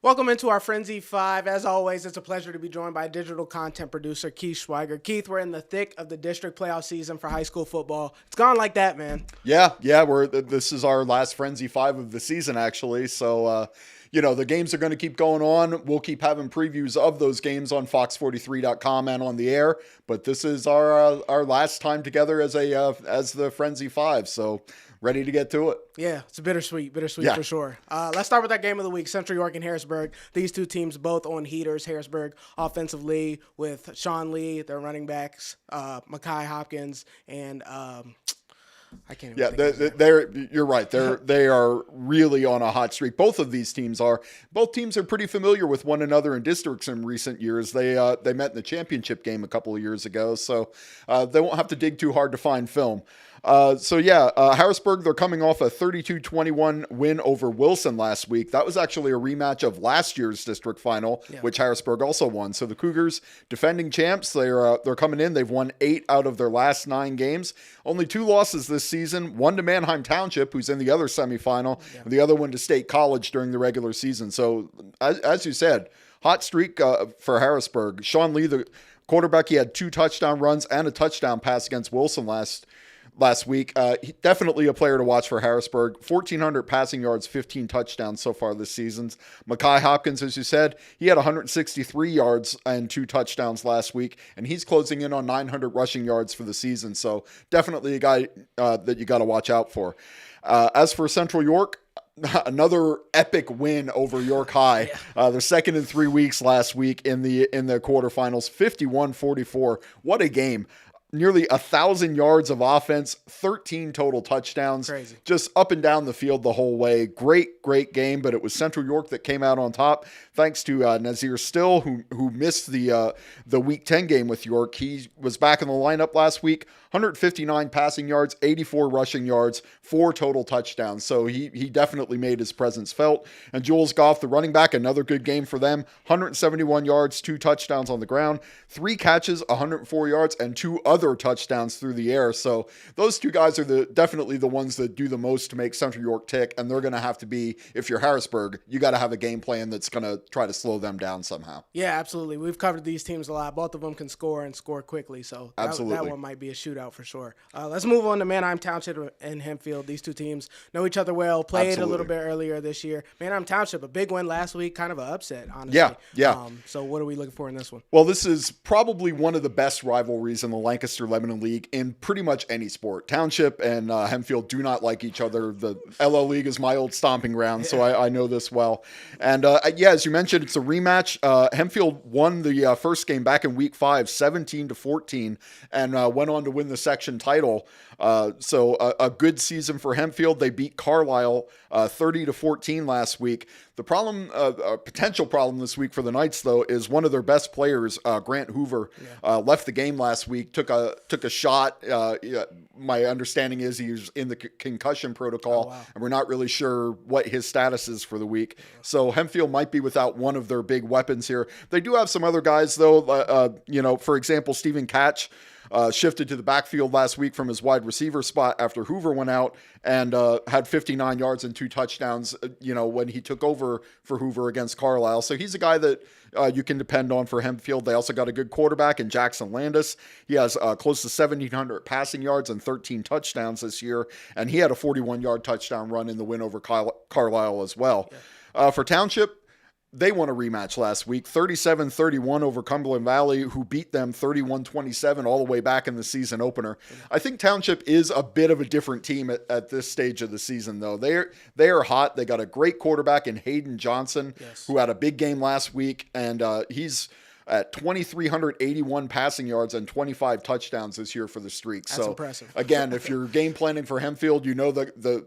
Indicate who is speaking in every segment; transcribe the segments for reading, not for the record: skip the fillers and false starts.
Speaker 1: Welcome into our Frenzy 5. As always, it's a pleasure to be joined by digital content producer Keith Schweiger. Keith, we're in the thick of the district playoff season for high school football. It's gone like that, man.
Speaker 2: Yeah, this is our last Frenzy 5 of the season, actually. So, the games are going to keep going on. We'll keep having previews of those games on fox43.com and on the air. But this is our last time together as the Frenzy 5. So, ready to get to it.
Speaker 1: Yeah, it's bittersweet
Speaker 2: Yeah.
Speaker 1: for sure. Let's start with that game of the week, Central York and Harrisburg. These two teams both on heaters. Harrisburg offensively with Sean Lee, their running backs, Mekhi Hopkins, and I can't even think of his name.
Speaker 2: You're right. They are really on a hot streak. Both of these teams are. Both teams are pretty familiar with one another in districts in recent years. They met in the championship game a couple of years ago, so they won't have to dig too hard to find film. Harrisburg, they're coming off a 32-21 win over Wilson last week. That was actually a rematch of last year's district final, which Harrisburg also won. So the Cougars, defending champs, they're coming in. They've won 8 out of their last 9 games. Only 2 losses this season. One to Manheim Township, who's in the other semifinal, and the other one to State College during the regular season. So as you said, hot streak for Harrisburg. Sean Lee, the quarterback, he had 2 touchdown runs and a touchdown pass against Wilson last week. Definitely a player to watch for Harrisburg. 1,400 passing yards, 15 touchdowns so far this season. Mekhi Hopkins, as you said, he had 163 yards and 2 touchdowns last week, and he's closing in on 900 rushing yards for the season. So definitely a guy that you got to watch out for. As for Central York, another epic win over York High. They're second in 3 weeks last week in the quarterfinals, 51-44. What a game. Nearly 1,000 yards of offense, 13 total touchdowns.
Speaker 1: Crazy.
Speaker 2: Just up and down the field the whole way. Great game, but it was Central York that came out on top, thanks to Nazir Still, who missed the Week 10 game with York. He was back in the lineup last week. 159 passing yards, 84 rushing yards, 4 total touchdowns. So he definitely made his presence felt. And Jules Goff, the running back, another good game for them. 171 yards, 2 touchdowns on the ground, 3 catches, 104 yards, and 2 other touchdowns through the air. So those 2 guys are definitely the ones that do the most to make Central York tick. And they're going to have to be, if you're Harrisburg, you got to have a game plan that's going to try to slow them down somehow.
Speaker 1: Yeah, absolutely. We've covered these teams a lot. Both of them can score and score quickly. So that one might be a shootout for sure. Let's move on to Manheim Township and Hempfield. These two teams know each other well, played a little bit earlier this year. Manheim Township, a big win last week, kind of an upset, honestly.
Speaker 2: Yeah.
Speaker 1: So what are we looking for in this one?
Speaker 2: Well, this is probably one of the best rivalries in the Lancaster-Lebanon League in pretty much any sport. Township and Hempfield do not like each other. The LL League is my old stomping ground, so I know this well. And as you mentioned, it's a rematch. Hempfield won the first game back in Week 5, 17-14, and went on to win the section title. So a good season for Hempfield. They beat Carlisle 30-14 last week. The problem, a potential problem this week for the Knights, though, is one of their best players, Grant Hoover, left the game last week. Took a shot. My understanding is he was in the concussion protocol, and we're not really sure what his status is for the week. So Hempfield might be without one of their big weapons here. They do have some other guys, though. For example, Stephen Catch shifted to the backfield last week from his wide receiver spot after Hoover went out and had 59 yards and 2 touchdowns, when he took over for Hoover against Carlisle. So he's a guy that you can depend on for Hempfield. They also got a good quarterback in Jackson Landis. He has close to 1,700 passing yards and 13 touchdowns this year, and he had a 41-yard touchdown run in the win over Carlisle as well. For Township, they won a rematch last week, 37-31 over Cumberland Valley, who beat them 31-27 all the way back in the season opener. I think Township is a bit of a different team at this stage of the season, though. They are hot. They got a great quarterback in Hayden Johnson, who had a big game last week, and he's at 2,381 passing yards and 25 touchdowns this year for the streak.
Speaker 1: That's impressive.
Speaker 2: Again, if you're game planning for Hempfield, the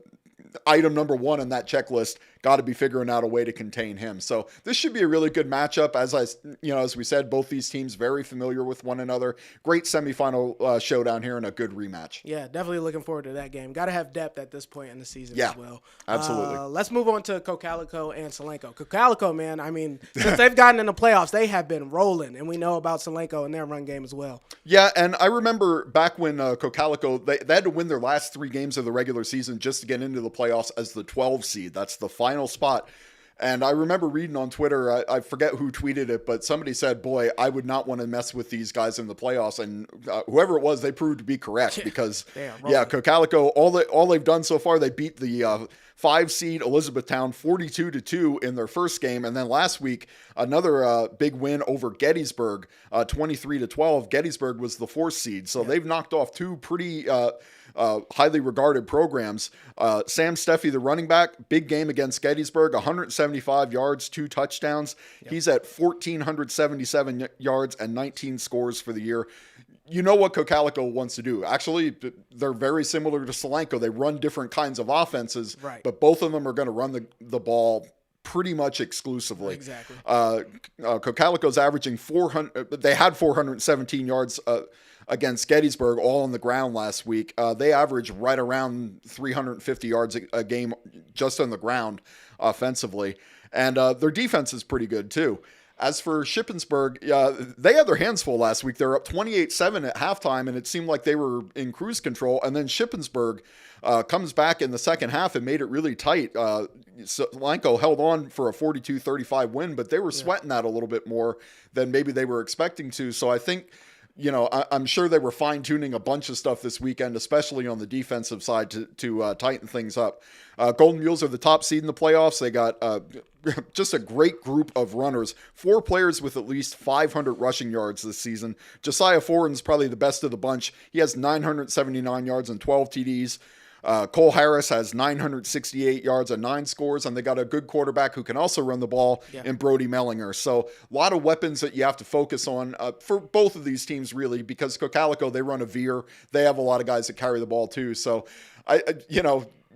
Speaker 2: item number 1 on that checklist, got to be figuring out a way to contain him. So this should be a really good matchup. As we said, both these teams very familiar with one another. Great semifinal showdown here and a good rematch.
Speaker 1: Yeah, definitely looking forward to that game. Got to have depth at this point in the season as well.
Speaker 2: Absolutely.
Speaker 1: Let's move on to Cocalico and Solenko. Cocalico, man, I mean, since they've gotten in the playoffs, they have been rolling, and we know about Solenko and their run game as well.
Speaker 2: Yeah, and I remember back when Cocalico, they had to win their last 3 games of the regular season just to get into the playoffs as the 12 seed. That's the final spot. And I remember reading on Twitter, I forget who tweeted it, but somebody said, boy, I would not want to mess with these guys in the playoffs. And whoever it was, they proved to be correct because, Cocalico, all they've done so far, they beat the 5 seed Elizabethtown 42-2 in their first game. And then last week, another big win over Gettysburg, 23-12. Gettysburg was the 4th seed. So they've knocked off 2 pretty highly regarded programs. Sam Steffi, the running back, big game against Gettysburg, 175 yards, 2 touchdowns. He's at 1,477 yards and 19 scores for the year. You know what Cocalico wants to do. Actually, they're very similar to Solanco. They run different kinds of offenses, but both of them are going to run the ball pretty much exclusively.
Speaker 1: Exactly.
Speaker 2: Cocalico's averaging 400. They had 417 yards against Gettysburg, all on the ground last week. They average right around 350 yards a game just on the ground offensively. And their defense is pretty good too. As for Shippensburg, they had their hands full last week. They're up 28-7 at halftime, and it seemed like they were in cruise control. And then Shippensburg comes back in the second half and made it really tight. Solanco held on for a 42-35 win, but they were sweating that a little bit more than maybe they were expecting to. So I think, I'm sure they were fine-tuning a bunch of stuff this weekend, especially on the defensive side to tighten things up. Golden Mules are the top seed in the playoffs. They got just a great group of runners, 4 players with at least 500 rushing yards this season. Josiah Foran's probably the best of the bunch. He has 979 yards and 12 TDs. Cole Harris has 968 yards and 9 scores, and they got a good quarterback who can also run the ball in Brody Mellinger. So a lot of weapons that you have to focus on for both of these teams, really, because Cocalico, they run a veer. They have a lot of guys that carry the ball too. So,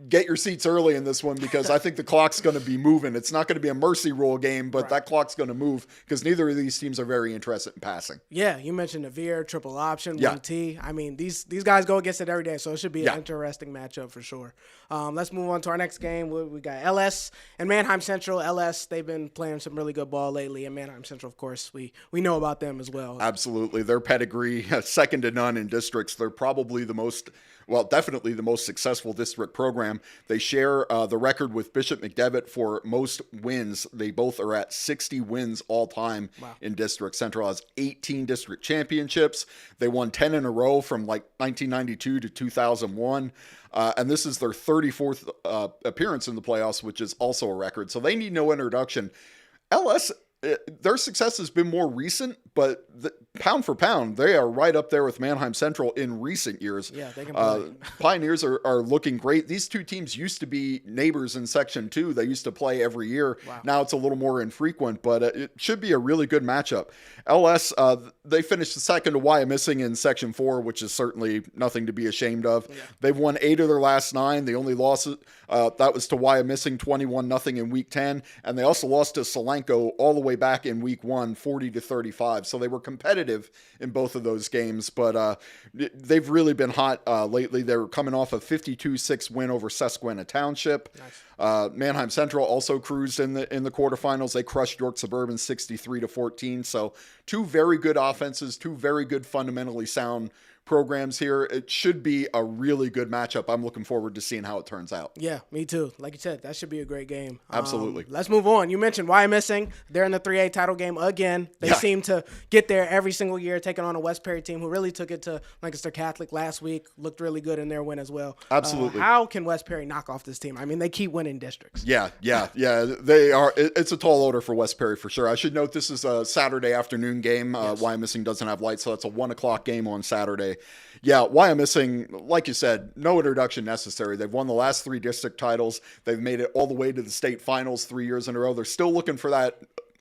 Speaker 2: get your seats early in this one because I think the clock's going to be moving. It's not going to be a mercy rule game, but that clock's going to move because neither of these teams are very interested in passing.
Speaker 1: Yeah, you mentioned the veer, triple option, 1T. I mean, these guys go against it every day, so it should be an interesting matchup for sure. Let's move on to our next game. We got LS and Manheim Central. LS, they've been playing some really good ball lately, and Manheim Central, of course, we know about them as well.
Speaker 2: Absolutely. Their pedigree, second to none in districts. They're probably definitely the most successful district program. They share the record with Bishop McDevitt for most wins. They both are at 60 wins all time in district. Central has 18 district championships. They won 10 in a row from 1992 to 2001. And this is their 34th appearance in the playoffs, which is also a record. So they need no introduction. LS, their success has been more recent, but pound for pound, they are right up there with Manheim Central in recent years.
Speaker 1: Yeah, they can play.
Speaker 2: Pioneers are looking great. These two teams used to be neighbors in Section 2. They used to play every year. Wow. Now it's a little more infrequent, but it should be a really good matchup. LS, they finished second to Wyomissing in Section 4, which is certainly nothing to be ashamed of. Yeah. They've won 8 of their last 9. The only loss, that was to Wyomissing, 21-0 in Week 10. And they also lost to Solanco all the way back in Week 1, 40-35. So they were competitive in both of those games, but they've really been hot lately. They're coming off a 52-6 win over Susquehanna Township. Nice. Manheim Central also cruised in the quarterfinals. They crushed York Suburban 63-14. So 2 very good offenses, 2 very good fundamentally sound programs here. It should be a really good matchup. I'm looking forward to seeing how it turns out.
Speaker 1: Yeah, me too. Like you said, that should be a great game.
Speaker 2: Absolutely.
Speaker 1: Let's move on. You mentioned Wyomissing. They're in the 3A title game again. They seem to get there every single year, taking on a West Perry team who really took it to Lancaster Catholic last week. Looked really good in their win as well.
Speaker 2: Absolutely.
Speaker 1: How can West Perry knock off this team? I mean, they keep winning districts.
Speaker 2: Yeah. They are. It's a tall order for West Perry for sure. I should note this is a Saturday afternoon game. Yes. Wyomissing doesn't have lights, so it's a 1:00 game on Saturday. Yeah, Wyomissing, like you said, no introduction necessary. They've won the last 3 district titles. They've made it all the way to the state finals 3 years in a row. They're still looking for that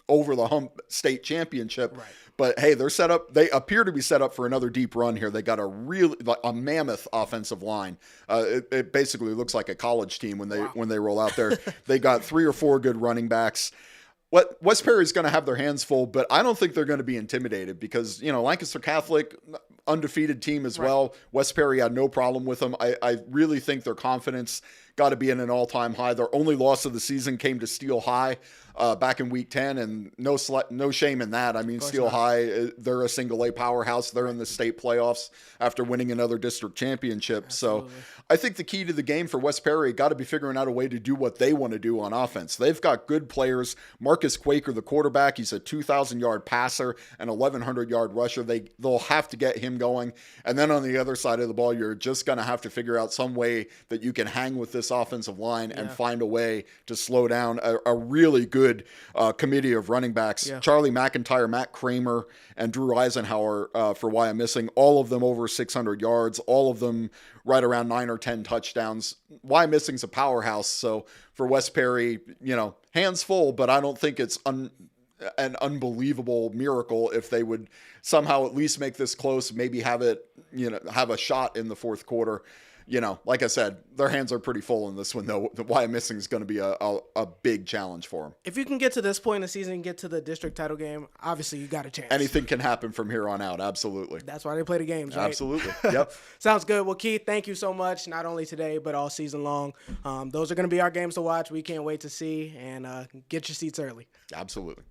Speaker 2: over-the-hump state championship. Right. But, hey, they're set up. They appear to be set up for another deep run here. They got a mammoth offensive line. It basically looks like a college team when they roll out there. They got 3 or 4 good running backs. West Perry is going to have their hands full, but I don't think they're going to be intimidated because, Lancaster Catholic, undefeated team as well. West Perry had no problem with them. I really think their confidence got to be in an all-time high. Their only loss of the season came to Steel High back in week 10, and no shame in that. I mean, Steel High, they're a single A powerhouse. They're in the state playoffs after winning another district championship. Absolutely. So I think the key to the game for West Perry got to be figuring out a way to do what they want to do on offense. They've got good players. Marcus Quaker, the quarterback, he's a 2,000-yard passer and 1,100-yard rusher. They'll have to get him going. And then on the other side of the ball, you're just going to have to figure out some way that you can hang with this offensive line and find a way to slow down a really good committee of running backs. Yeah. Charlie McIntyre, Matt Kramer, and Drew Eisenhower for Wyomissing, all of them over 600 yards, all of them right around 9 or 10 touchdowns. Wyomissing's a powerhouse. So for West Perry, hands full, but I don't think it's an unbelievable miracle if they would somehow at least make this close, maybe have a shot in the fourth quarter. Like I said, their hands are pretty full in this one, though. Why missing is going to be a big challenge for them.
Speaker 1: If you can get to this point in the season and get to the district title game, obviously you got a chance.
Speaker 2: Anything can happen from here on out. Absolutely.
Speaker 1: That's why they play the games, right?
Speaker 2: Absolutely. Yep.
Speaker 1: Sounds good. Well, Keith, thank you so much, not only today, but all season long. Those are going to be our games to watch. We can't wait to see, and get your seats early.
Speaker 2: Absolutely.